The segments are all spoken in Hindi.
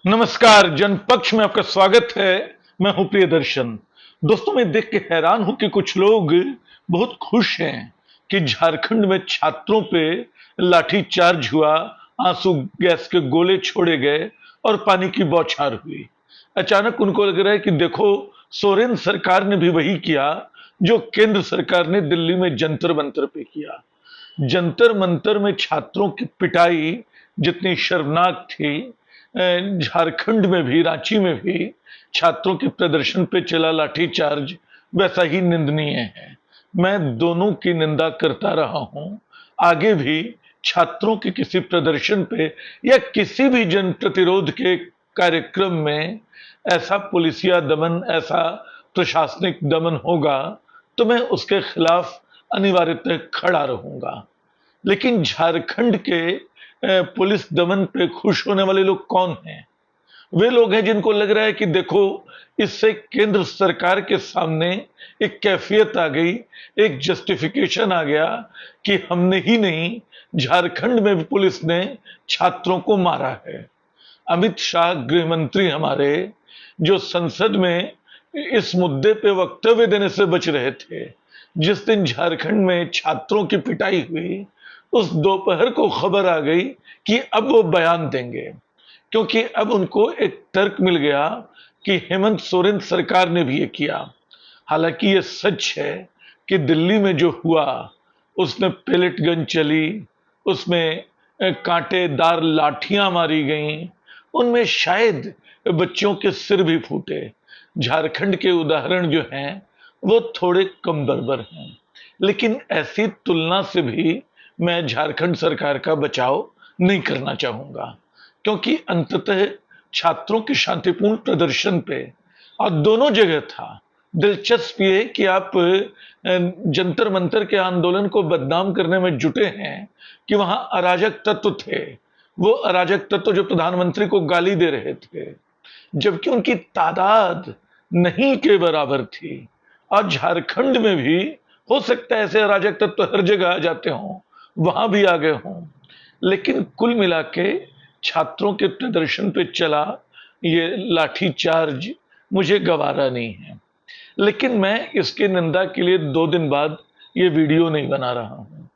नमस्कार, जनपक्ष में आपका स्वागत है। मैं हूं प्रियदर्शन। दोस्तों, मैं देख के हैरान हूं कि कुछ लोग बहुत खुश हैं कि झारखंड में छात्रों पे लाठीचार्ज हुआ, आंसू गैस के गोले छोड़े गए और पानी की बौछार हुई। अचानक उनको लग रहा है कि देखो, सोरेन सरकार ने भी वही किया जो केंद्र सरकार ने दिल्ली में जंतर मंतर पे किया। जंतर मंतर में छात्रों की पिटाई जितनी शर्मनाक थी, झारखंड में भी, रांची में भी छात्रों के प्रदर्शन पे चला लाठीचार्ज वैसा ही निंदनीय है। मैं दोनों की निंदा करता रहा हूं। आगे भी छात्रों के किसी प्रदर्शन पे या किसी भी जन प्रतिरोध के कार्यक्रम में ऐसा पुलिसिया दमन, ऐसा प्रशासनिक दमन होगा तो मैं उसके खिलाफ अनिवार्यतः खड़ा रहूंगा। लेकिन झारखंड के पुलिस दमन पे खुश होने वाले लोग कौन हैं? वे लोग हैं जिनको लग रहा है कि देखो, इससे केंद्र सरकार के सामने एक कैफियत आ गई, एक जस्टिफिकेशन आ गया कि हमने ही नहीं, झारखंड में भी पुलिस ने छात्रों को मारा है। अमित शाह गृह मंत्री हमारे, जो संसद में इस मुद्दे पे वक्तव्य देने से बच रहे थे, जिस दिन झारखंड में छात्रों की पिटाई हुई, उस दोपहर को खबर आ गई कि अब वो बयान देंगे, क्योंकि अब उनको एक तर्क मिल गया कि हेमंत सोरेन सरकार ने भी ये किया। हालांकि ये सच है कि दिल्ली में जो हुआ, उसमें पेलेट गन चली, उसमें कांटेदार लाठियां मारी गईं, उनमें शायद बच्चों के सिर भी फूटे। झारखंड के उदाहरण जो हैं वो थोड़े कम बरबर हैं, लेकिन ऐसी तुलना से भी मैं झारखंड सरकार का बचाव नहीं करना चाहूंगा, क्योंकि अंततः छात्रों के शांतिपूर्ण प्रदर्शन पे, और दोनों जगह था, दिलचस्प ये कि आप जंतर मंतर के आंदोलन को बदनाम करने में जुटे हैं कि वहां अराजक तत्व थे। वो अराजक तत्व जो प्रधानमंत्री को गाली दे रहे थे, जबकि उनकी तादाद नहीं के बराबर थी। और झारखंड में भी हो सकता है ऐसे अराजक तत्व हर जगह आ जाते हों, वहां भी आ गए हों, लेकिन कुल मिला के छात्रों के प्रदर्शन पे चला ये लाठीचार्ज मुझे गवारा नहीं है। लेकिन मैं इसके निंदा के लिए 2 दिन बाद ये वीडियो नहीं बना रहा हूं।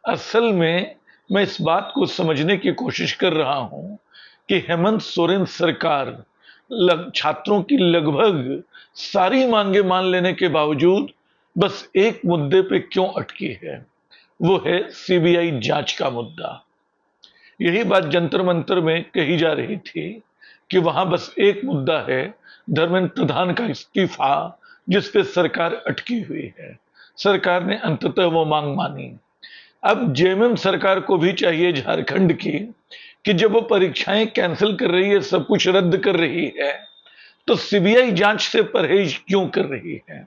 असल में मैं इस बात को समझने की कोशिश कर रहा हूं कि हेमंत सोरेन सरकार छात्रों की लगभग सारी मांगे मान लेने के बावजूद बस एक मुद्दे पे क्यों अटकी है, वो है सीबीआई जांच का मुद्दा। यही बात जंतर मंतर में कही जा रही थी कि वहां बस एक मुद्दा है, धर्मेंद्र प्रधान का इस्तीफा, जिस पे सरकार अटकी हुई है। सरकार ने अंततः वो मांग मानी। अब जेएमएम सरकार को भी चाहिए झारखंड की कि जब वो परीक्षाएं कैंसिल कर रही है, सब कुछ रद्द कर रही है, तो सीबीआई जांच से परहेज क्यों कर रही है?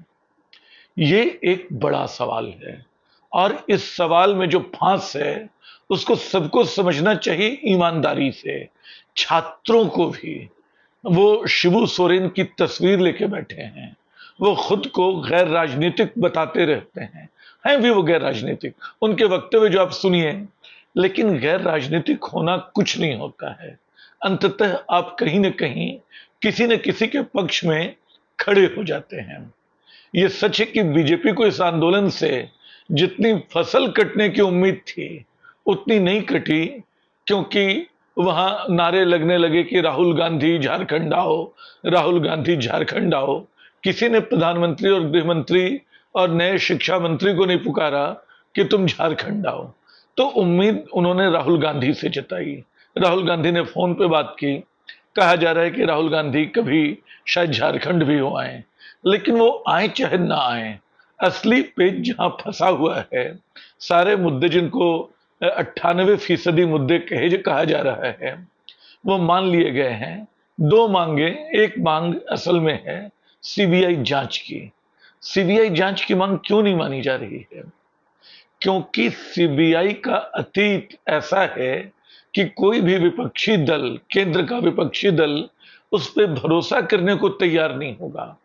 ये एक बड़ा सवाल है, और इस सवाल में जो फांस है उसको सबको समझना चाहिए ईमानदारी से। छात्रों को भी। वो शिबू सोरेन की तस्वीर लेके बैठे हैं, वो खुद को गैर राजनीतिक बताते रहते हैं भी वो गैर राजनीतिक, उनके वक्तव्य जो आप सुनिए। लेकिन गैर राजनीतिक होना कुछ नहीं होता है। अंततः आप कहीं ना कहीं किसी न किसी के पक्ष में खड़े हो जाते हैं। ये सच है कि बीजेपी को इस आंदोलन से जितनी फसल कटने की उम्मीद थी उतनी नहीं कटी, क्योंकि वहां नारे लगने लगे कि राहुल गांधी झारखंड आओ, राहुल गांधी झारखंड आओ। किसी ने प्रधानमंत्री और गृह मंत्री और नए शिक्षा मंत्री को नहीं पुकारा कि तुम झारखंड आओ। तो उम्मीद उन्होंने राहुल गांधी से जताई। राहुल गांधी ने फोन पे बात की। कहा जा रहा है कि राहुल गांधी कभी शायद झारखंड भी हो आए, लेकिन वो आए चाहे ना आए, असली पेज जहां फंसा हुआ है, सारे मुद्दे जिनको 98% मुद्दे कहा जा रहा है, वो मान लिए गए हैं। 2 मांगे, एक मांग असल में है सीबीआई जांच की। सीबीआई जांच की मांग क्यों नहीं मानी जा रही है? क्योंकि सीबीआई का अतीत ऐसा है कि कोई भी विपक्षी दल, केंद्र का विपक्षी दल, उस पर भरोसा करने को तैयार नहीं होगा।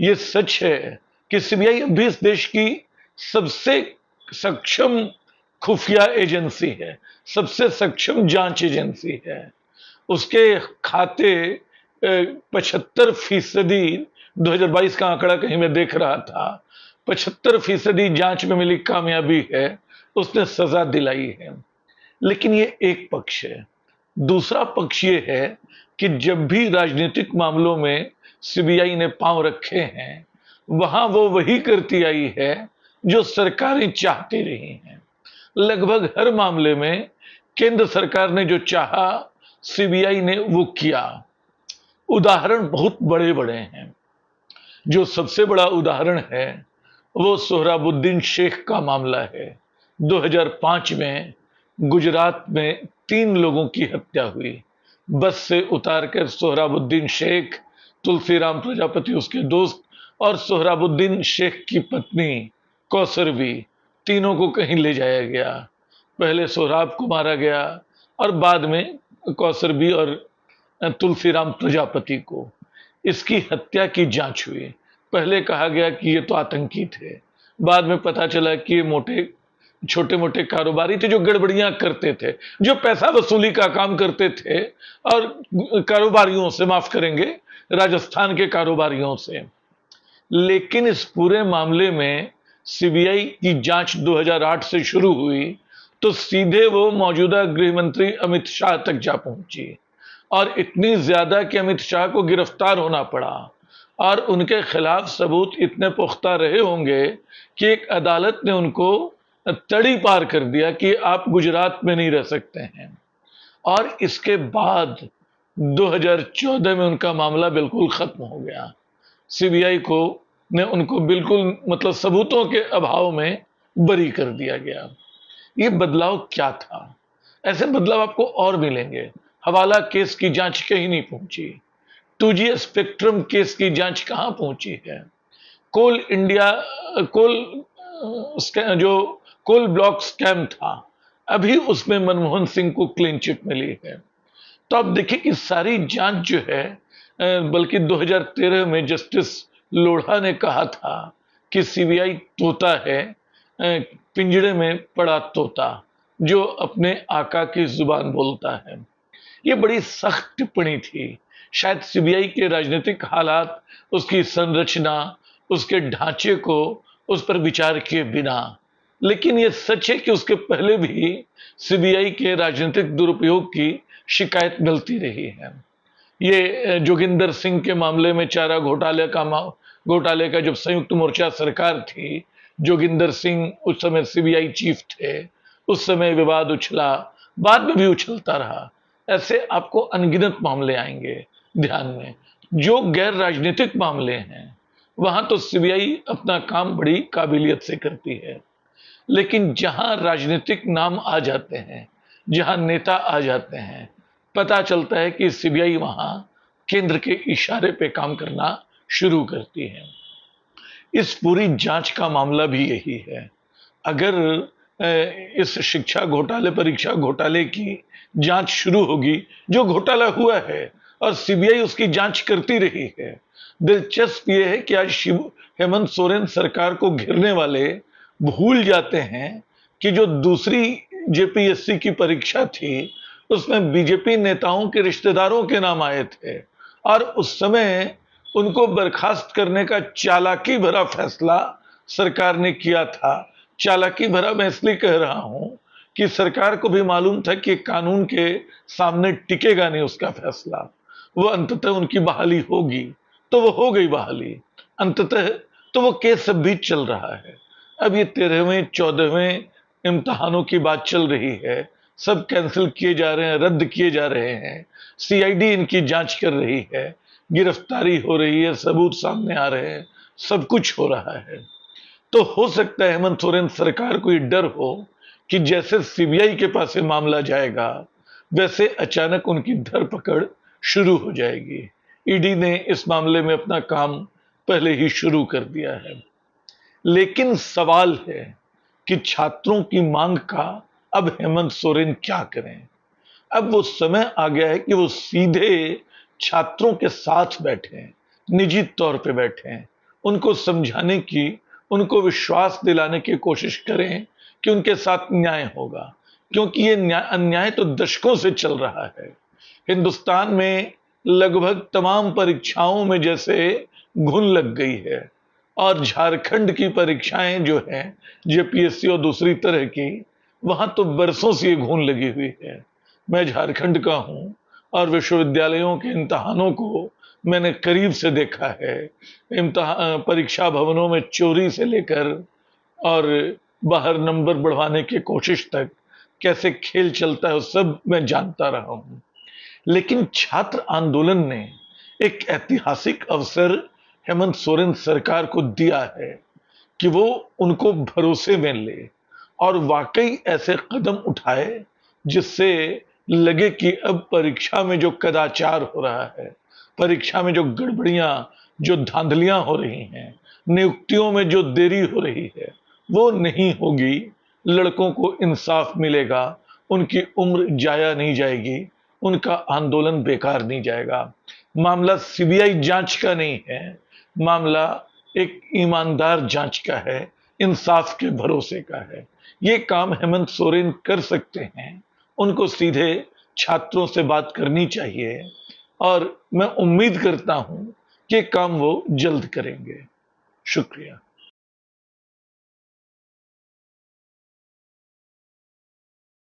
यह सच है कि सीबीआई अभी इस देश की सबसे सक्षम खुफिया एजेंसी है, सबसे सक्षम जांच एजेंसी है। उसके खाते 75% 2022 का आंकड़ा कहीं मैं देख रहा था, 75% जांच में मिली कामयाबी है, उसने सजा दिलाई है। लेकिन ये एक पक्ष है। दूसरा पक्ष ये है कि जब भी राजनीतिक मामलों में सीबीआई ने पांव रखे हैं, वहां वो वही करती आई है जो सरकारें चाहती रही हैं। लगभग हर मामले में केंद्र सरकार ने जो चाहा, सीबीआई ने वो किया। उदाहरण बहुत बड़े बड़े हैं। जो सबसे बड़ा उदाहरण है वो सोहराबुद्दीन शेख का मामला है। 2005 में गुजरात में 3 लोगों की हत्या हुई। बस से उतारकर सोहराबुद्दीन शेख, तुलसीराम प्रजापति उसके दोस्त और सोहराबुद्दीन शेख की पत्नी कौसर भी, तीनों को कहीं ले जाया गया। पहले सोहराब को मारा गया और बाद में कौसर भी और तुलसीराम प्रजापति को। इसकी हत्या की जांच हुई। पहले कहा गया कि ये तो आतंकी थे, बाद में पता चला कि ये छोटे मोटे कारोबारी थे जो गड़बड़ियां करते थे, जो पैसा वसूली का काम करते थे और कारोबारियों से, माफ करेंगे, राजस्थान के कारोबारियों से। लेकिन इस पूरे मामले में सीबीआई की जांच 2008 से शुरू हुई तो सीधे वो मौजूदा गृह मंत्री अमित शाह तक जा पहुंची, और इतनी ज्यादा कि अमित शाह को गिरफ्तार होना पड़ा। और उनके खिलाफ सबूत इतने पुख्ता रहे होंगे कि एक अदालत ने उनको तड़ी पार कर दिया कि आप गुजरात में नहीं रह सकते हैं। और इसके बाद 2014 में उनका मामला बिल्कुल खत्म हो गया। सीबीआई को ने उनको बिल्कुल, मतलब सबूतों के अभाव में बरी कर दिया गया। ये बदलाव क्या था? ऐसे बदलाव आपको और मिलेंगे। हवाला केस की जांच कहीं नहीं पहुंची। 2G स्पेक्ट्रम केस की जांच कहां पहुंची है? कोल इंडिया जो कोल ब्लॉक स्कैम था, अभी उसमें मनमोहन सिंह को क्लीन चिट मिली है। तो आप देखिए कि सारी जांच जो है, बल्कि 2013 में जस्टिस लोढ़ा ने कहा था कि सीबीआई तोता है, पिंजड़े में पड़ा तोता जो अपने आका की जुबान बोलता है। ये बड़ी सख्त टिप्पणी थी। शायद सीबीआई के राजनीतिक हालात, उसकी संरचना, उसके ढांचे को उस पर विचार किए बिना, लेकिन यह सच है कि उसके पहले भी सीबीआई के राजनीतिक दुरुपयोग की शिकायत मिलती रही है। ये जोगिंदर सिंह के मामले में चारा घोटाले का जब संयुक्त मोर्चा सरकार थी, जोगिंदर सिंह उस समय सीबीआई चीफ थे, उस समय विवाद उछला, बाद में भी उछलता रहा। ऐसे आपको अनगिनत मामले आएंगे ध्यान में। जो गैर राजनीतिक मामले हैं वहां तो सीबीआई अपना काम बड़ी काबिलियत से करती है, लेकिन जहां राजनीतिक नाम आ जाते हैं, जहां नेता आ जाते हैं, पता चलता है कि सीबीआई वहां केंद्र के इशारे पे काम करना शुरू करती है। इस पूरी जांच का मामला भी यही है। अगर इस शिक्षा घोटाले, परीक्षा घोटाले की जांच शुरू होगी, जो घोटाला हुआ है, और सीबीआई उसकी जांच करती रही है। दिलचस्प यह है कि आज हेमंत सोरेन सरकार को घेरने वाले भूल जाते हैं कि जो दूसरी जेपीएससी की परीक्षा थी उसमें बीजेपी नेताओं के रिश्तेदारों के नाम आए थे, और उस समय उनको बर्खास्त करने का चालाकी भरा फैसला सरकार ने किया था। चालाकी भरा मैं इसलिए कह रहा हूं कि सरकार को भी मालूम था कि कानून के सामने टिकेगा नहीं उसका फैसला, वो अंततः उनकी बहाली होगी, तो वो हो गई बहाली अंततः। तो वो केस अब भी चल रहा है। अब ये 13वें 14वें इम्तहानों की बात चल रही है, सब कैंसिल किए जा रहे हैं, रद्द किए जा रहे हैं, सीआईडी इनकी जांच कर रही है, गिरफ्तारी हो रही है, सबूत सामने आ रहे हैं, सब कुछ हो रहा है। तो हो सकता है हेमंत सोरेन सरकार को ये डर हो कि जैसे सीबीआई के पास ये मामला जाएगा वैसे अचानक उनकी धरपकड़ शुरू हो जाएगी। ईडी ने इस मामले में अपना काम पहले ही शुरू कर दिया है। लेकिन सवाल है कि छात्रों की मांग का अब हेमंत सोरेन क्या करें? अब वो समय आ गया है कि वो सीधे छात्रों के साथ बैठें, निजी तौर पे बैठें, उनको समझाने की, उनको विश्वास दिलाने की कोशिश करें कि उनके साथ न्याय होगा, क्योंकि ये अन्याय तो दशकों से चल रहा है। हिंदुस्तान में लगभग तमाम परीक्षाओं में जैसे घुन लग गई है और झारखंड की परीक्षाएं जो हैं जेपीएससी और दूसरी तरह की, वहां तो बरसों से ये घुन लगी हुई है। मैं झारखंड का हूं और विश्वविद्यालयों के इम्तहानों को मैंने करीब से देखा है। परीक्षा भवनों में चोरी से लेकर और बाहर नंबर बढ़वाने की कोशिश तक कैसे खेल चलता है, वो सब मैं जानता रहा हूं। लेकिन छात्र आंदोलन ने एक ऐतिहासिक अवसर हेमंत सोरेन सरकार को दिया है कि वो उनको भरोसे में ले और वाकई ऐसे कदम उठाए जिससे लगे कि अब परीक्षा में जो कदाचार हो रहा है, परीक्षा में जो गड़बड़ियां, जो धांधलियां हो रही हैं, नियुक्तियों में जो देरी हो रही है, वो नहीं होगी। लड़कों को इंसाफ मिलेगा, उनकी उम्र जाया नहीं जाएगी, उनका आंदोलन बेकार नहीं जाएगा। मामला सीबीआई जांच का नहीं है, मामला एक ईमानदार जांच का है, इंसाफ के भरोसे का है। ये काम हेमंत सोरेन कर सकते हैं, उनको सीधे छात्रों से बात करनी चाहिए और मैं उम्मीद करता हूं कि काम वो जल्द करेंगे। शुक्रिया।